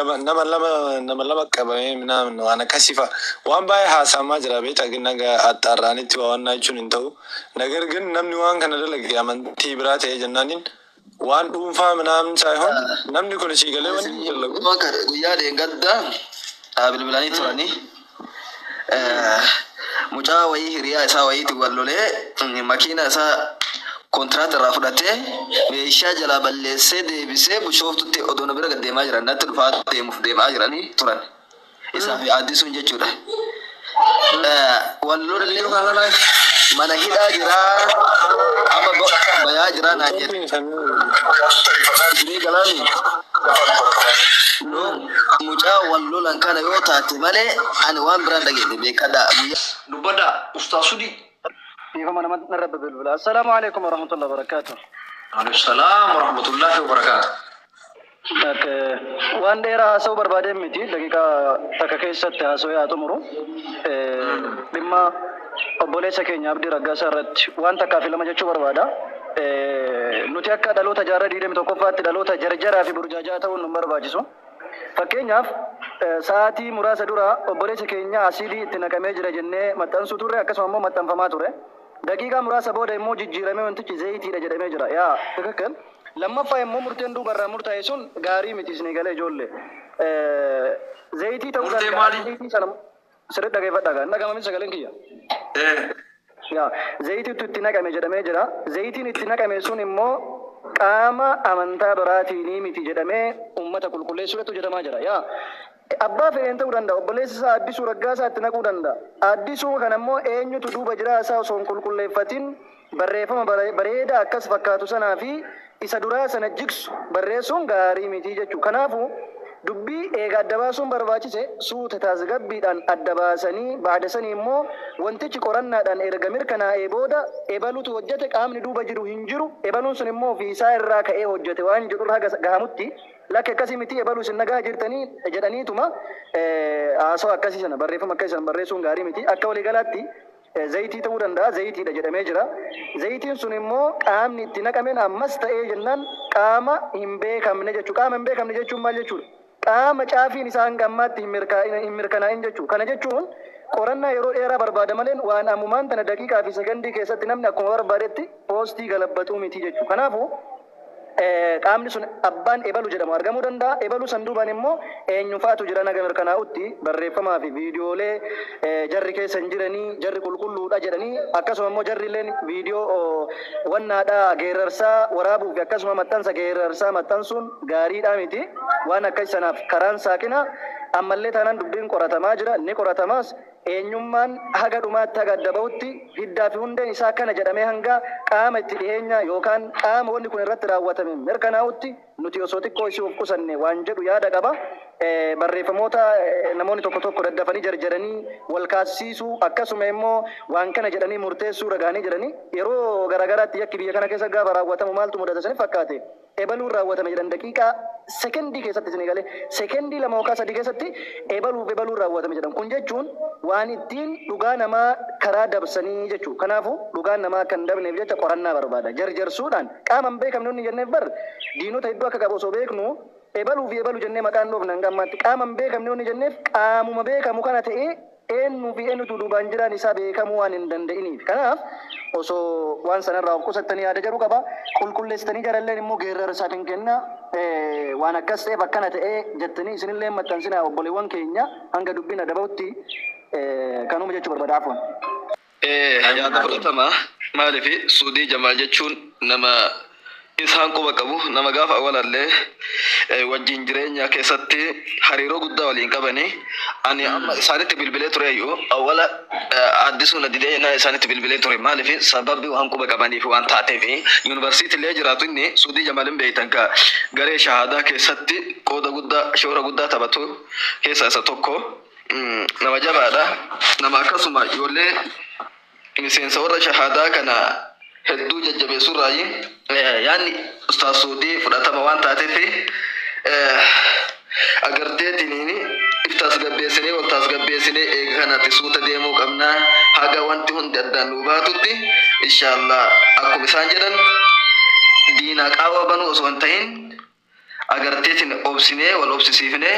nama qabame minam wana kasifa wan bay hasama jira beta ginaga atarani ti wana chunin taw nagar gin namni wan kana dalagi amanti birate jannanin wan dum fa minam sayhon namni ko ci gale wani yalla wakar guyade gadda abil bilani turani mujawai hiriya sa wayi ti wallole makina sa kontrat rafudate meesha jala balleesse deebise bushoftutti odoona bira gaddeemaa jiran natti dhufaa deemuuf deemaa jiranii turan isaaf addisuun jechuudha. Wallolli mana hidhaa jira amma bayaa jira naan jedhe galaani no mucaa wallolan kana yoo taate malee ani waan biraan dhageesse beekadha dubbadha ustaasudi. السلام عليكم ورحمة الله وبركاته. عليكم السلام ورحمة الله وبركاته. وان ديرا سو بربادة ميتي دقيقة تكاكيسة تهاسو يا تمرو لما أبولي سكين يابدي رقا سارت وان تكافي لما جاتشو بربادة نتيكا دلو تجارة ديرم توقفات دلو تجرجرة في برجاجاتا ونمبر باجسو فكينياف ساعتي مراسة دورا أبولي سكين أسيدي تنكامي جرى جنة متان سطورة أكسو أمو متان فما تورة دقيقة مراسة بودا يمو جيرامي وانتك زيتي لجرى مجرى يا فككل لما فاهم مرتين دو برا مرتاي سون غاري متيسني قال جولة زيتي تقول زيتي سلام سرت دقيقة دقيقة نعم من سكالين كيا يا زيتي تتنا كم جرى زيتي نتنا كم سون إمو كاما أمانتا براتي نيمي تجرى أمة كل سورة تجرى ما جرى يا أبا في أنت وراندا وبليس أدي سورة غاسة أتنا وراندا أدي سورة كنامو إنيو تدو بجرا أسا وصون كل فتين بريفما بريدا أكس فكاتو سنا في إسدورا سنا جيكس بريسون غاري ميتيجا كنافو دبي إيجا دباسون برواجسه سو تتازغب بيدان الدباسني بعد سني مو وانتشي قرنا دان إرغمير كنا إيبودا إبالو توجهتك آمن دوبا جرو هنجرو إبالو سني مو في سائر راك إيه وجهته وان جرو راك غامتي لكن كاسي متي إبالو سنغا جرتني جداني توما آسو أكاسي سنة بريفم أكاسي سنة بريسون غاري متي أكاولي غلاتي زيتي تورندا زيتي دا جدامي جرا زيتين سني مو قام نتنا كمين أمس تأي جنان قام همبه كمني جتشو قام همبه كمني جتشو مال جتشو قام شافي نسان قامات همركنا إن جتشو كنا جتشون قرنا يرو إيرا برباد مالين وأنا أممان تنا دقيقة في سكندي كيسة تنامنا كمار بارتي بوستي غلبتو ميتي جتشو كنافو qaamni sun abbaan ebalu jedhamu argamuu danda'a. Ebalu sanduubaan immoo eenyufaatu jira naga mirkanaa'utti barreeffamaa fi viidiyoolee jarri keessa hin jiranii jarri qulqulluudha jedhanii akkasuma immoo jarri illeen viidiyoo wannaadhaa geerarsaa waraabuu fi akkasuma maxxansa geerarsaa maxxansuun gaariidhaa miti waan akka sanaaf karaan saaqina ammallee taanaan dubbiin qoratamaa jira ni qoratamaas eenyummaan haga dhumaatti haga adda bahutti hiddaa fi hundeen isaa kana jedhamee hanga qaama itti dhiyeenya yookaan qaama wanni kun irratti raawwatame mirkanaa'utti nuti osoo xiqqoo isii of qusanne waan jedhu yaada qaba. Barreeffamoota namoonni tokko tokko daddafanii jarjaranii wal kaasisuu akkasuma immoo waan kana jedhanii murteessuu ragaanii jiranii yeroo garagaraatti yakki biyya kana keessa gaafa raawwatamu maaltu mudata sanii fakkaate ebaluun raawwatame jedhan daqiiqaa sekendii keessatti isin eegale sekendii lama yookaan sadii keessatti ebaluun raawwatame jedhan kun jechuun waan ittiin dhugaa namaa karaa dabsanii jechuu kanaafuu dhugaan namaa kan dabneef jecha qorannaa barbaada jarjarsuudhaan qaama hin beekamne inni jenneef bar diinota hedduu akka qabu osoo beeknu ebaluu fi ebalu jennee maqaan dhoof nan gammaatti qaama hin beekamne inni jenneef qaamuma beekamu kana ta'ee eenyu fi eenyutu duubaan jiraan isaa beekamuu waan hin danda'iniif kanaaf osoo waan sanarraa of qusattanii yaada jedhu qaba qulqulleessitanii jaralleen immoo geerrarsaa hin kenna waan akkas ta'eef akkana ta'ee jettanii isinillee maxxansinaa obboleewwan keenya hanga dubbina dabahutti kanuma jechuu barbaadan. Yaada fudhatama maaliif Suudii Jamaal jechuun nama isaan quba qabu nama gaafa awalallee wajjin jireenya keessatti hariiroo guddaa waliin qabanii ani amma isaanitti bilbilee ture yoo awwala addisuun adidee na isaanitti bilbilee ture maaliif sababni waan quba qabaniif waan taateef yuunivarsiitii illee jiraatu inni Suudii Jamaalin beektan ka garee shahaadaa keessatti qooda guddaa shoora guddaa taphatu keessa isa tokko nama jabaadha nama akkasuma ijoollee miseensa warra shahaadaa kana hedduu jajjabeessuu raayi yaani ustaas Suudii fudhatama waan taateef agartee tiniini iftaas gabbeessinee waltaas gabbeessinee eega kanatti suuta deemuu qabnaa haga wanti hundi addaan nuu baatutti inshaallah akkuma isaan jedhan diina qaawwa banuu osoo hin ta'in agarteetiin obsinee wal obsisiifnee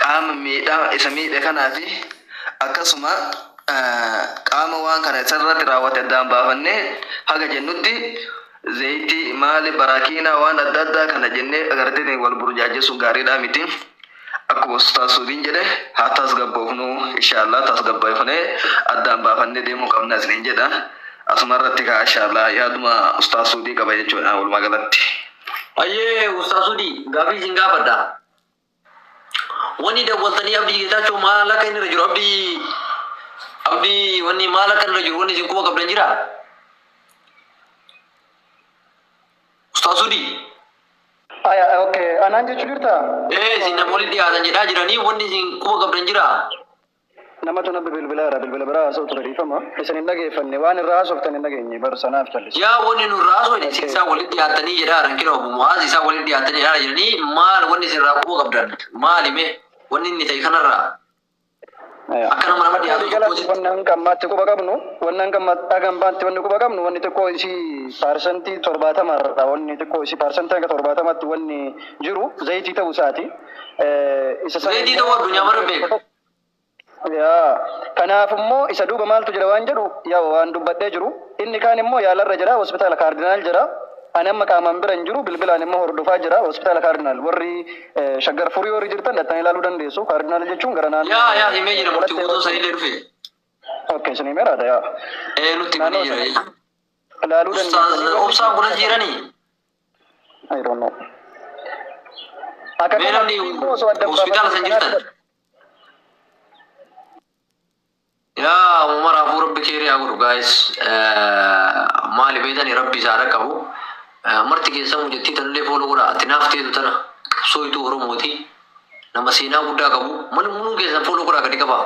qaama miidhaa isa miidhe kanaafi akkasuma qaama waan kana isarratti raawwate addaan baafannee haga jennutti zayitii maali barakiina waan adda addaa kana jennee agarteetiin wal burjaajessuun gaariidhaa miti. Akkuma Ustaaz Suudiin jedhe haa tasgabboofnu inshaallah tasgabboofnee addaan baafannee deemuu qabna isiniin jedha. Asuma irratti kaa inshaallah yaaduma Ustaaz Suudii qaba jechuudha walumaa galatti. Ayyee Ustaaz Suudii gaafii isin gaafadha. Wanni dawwaltanii abdii geetaachuu maal akka inni irra jiru abdii wanni maal akka inni irra jiru wanni isin quba qabdan jira? Ustaaz Suudii. Okay, anaan jechuu jirta? Isin namoonni dhiyaatan jedhaa jiranii wanni isin quba qabdan jira? Namatu nabbi bilbila biraa haasa'utu dhadhiifama. Isin hin dhageeffanne waan irraa haasoftan hin dhageenye bara sanaaf callisu. Yaa wanni nu irraa haasofne isin isaan walitti dhiyaatanii jedhaa rankina obumaas isaan walitti dhiyaatanii jedhaa jiranii maal wanni isin irraa quba qabdan maalime wanni inni ta'e kanarraa? Akka nama dhiyaatu tokkooti. Wannan qammaatti quba qabnu wannan qammaatti wanni quba qabnu wanni xiqqoo isii parsantii 70 irraa wanni xiqqoo isii parsantii hanga 70tti wanni jiru zayitii ta'uu isaati. Zayitii ta'uu addunyaa mara beeku. Yaa kanaaf immoo isa duuba maaltu jira waan jedhu yaa waan dubbadhee jiru inni kaan immoo yaalarra jira hospitaala kaardinaal jira ani amma qaamaan bira hin jiru bilbilaan immoo hordofaa jira hospitaala kaardinaal warri shaggar furii warri jirtan dhattanii ilaaluu dandeessu kaardinaal jechuun gara naannoo yaa himee jira murtii guutuu sanii dhufe. Okay isin himeeraadha yaa. Nutti himanii jira. Ilaaluu dandeessu. Obsaan kunas jiranii. I don't know. Akka kanatti hospitaala san jirtan. Yaa umar afu rabbi khairi haa godhu guys. Maali beekani rabbi isaadha qabu. Marti keessa mujattii tanillee fooloo godha ati naaf teetu tana sooyituu Oromooti nama seenaa guddaa qabu mana munuu keessan fooloo godhaa gadi qaba.